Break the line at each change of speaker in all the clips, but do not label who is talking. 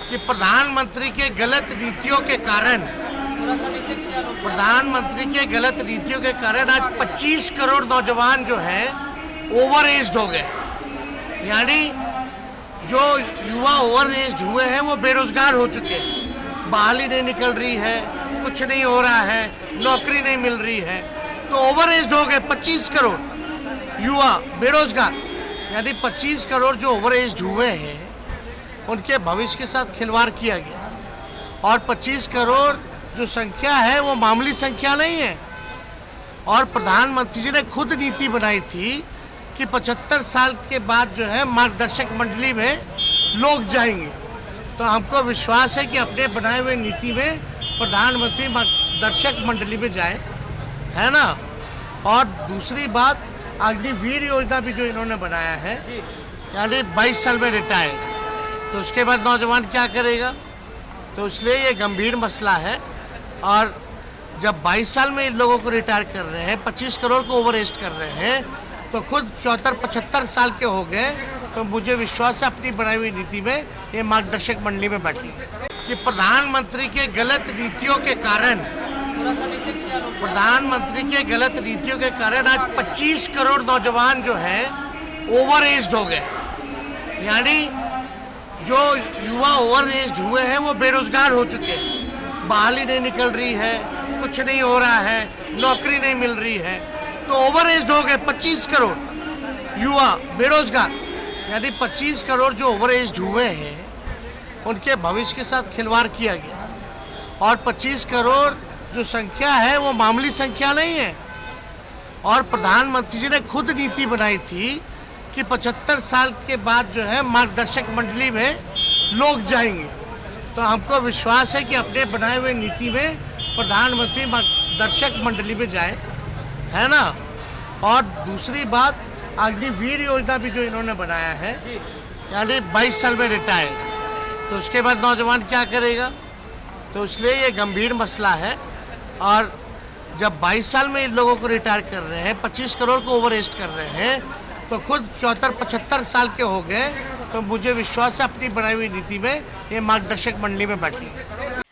कि प्रधानमंत्री के गलत नीतियों के कारण आज 25 करोड़ नौजवान जो है ओवर एज हो गए। यानी जो युवा ओवर एज हुए हैं वो बेरोजगार हो चुके हैं, बहाली नहीं निकल रही है, कुछ नहीं हो रहा है, नौकरी नहीं मिल रही है, तो ओवर एज हो गए 25 करोड़ युवा बेरोजगार। यानी 25 करोड़ जो ओवर एज हुए हैं उनके भविष्य के साथ खिलवाड़ किया गया। और 25 करोड़ जो संख्या है वो मामूली संख्या नहीं है। और प्रधानमंत्री जी ने खुद नीति बनाई थी कि 75 साल के बाद जो है मार्गदर्शक मंडली में लोग जाएंगे। तो हमको विश्वास है कि अपने बनाए हुए नीति में प्रधानमंत्री मार्गदर्शक मंडली में जाए, है ना। और दूसरी बात, अग्निवीर योजना भी जो इन्होंने बनाया है, यानी 22 साल में रिटायर्ड, तो उसके बाद नौजवान क्या करेगा। तो इसलिए ये गंभीर मसला है। और जब 22 साल में इन लोगों को रिटायर कर रहे हैं, 25 करोड़ को ओवर एज कर रहे हैं, तो खुद 74-75 साल के हो गए, तो मुझे विश्वास है अपनी बनाई हुई नीति में ये मार्गदर्शक मंडली में बैठेंगे। कि प्रधानमंत्री के गलत नीतियों के कारण आज 25 करोड़ नौजवान जो है ओवर एज हो गए। यानी जो युवा ओवर एज हुए हैं वो बेरोजगार हो चुके हैं, बहाली नहीं निकल रही है, कुछ नहीं हो रहा है, नौकरी नहीं मिल रही है, तो ओवर एज हो गए 25 करोड़ युवा बेरोजगार। यानी 25 करोड़ जो ओवर एज हुए हैं उनके भविष्य के साथ खिलवाड़ किया गया। और 25 करोड़ जो संख्या है वो मामूली संख्या नहीं है। और प्रधानमंत्री जी ने खुद नीति बनाई थी कि 75 साल के बाद जो है मार्गदर्शक मंडली में लोग जाएंगे। तो हमको विश्वास है कि अपने बनाए हुए नीति में प्रधानमंत्री मार्गदर्शक मंडली में जाए, है ना। और दूसरी बात, अग्निवीर योजना भी जो इन्होंने बनाया है, यानी 22 साल में रिटायर्ड, तो उसके बाद नौजवान क्या करेगा। तो इसलिए ये गंभीर मसला है। और जब 22 साल में इन लोगों को रिटायर कर रहे हैं, 25 करोड़ को ओवर एज कर रहे हैं, तो खुद 74-75 साल के हो गए, तो मुझे विश्वास है अपनी बनाई हुई नीति में ये मार्गदर्शक मंडली में बैठेंगे।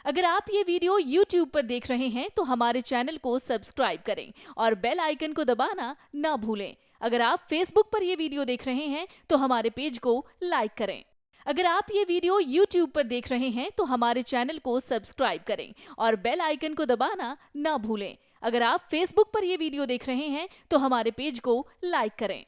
अगर आप ये वीडियो YouTube पर देख रहे हैं तो हमारे चैनल को सब्सक्राइब करें और बेल आइकन को दबाना ना भूलें। अगर आप Facebook पर ये वीडियो देख रहे हैं तो हमारे पेज को लाइक करें। अगर आप ये वीडियो YouTube पर देख रहे हैं तो हमारे चैनल को सब्सक्राइब करें और बेल आइकन को दबाना ना भूलें। अगर आप Facebook पर ये वीडियो देख रहे हैं तो हमारे पेज को लाइक करें।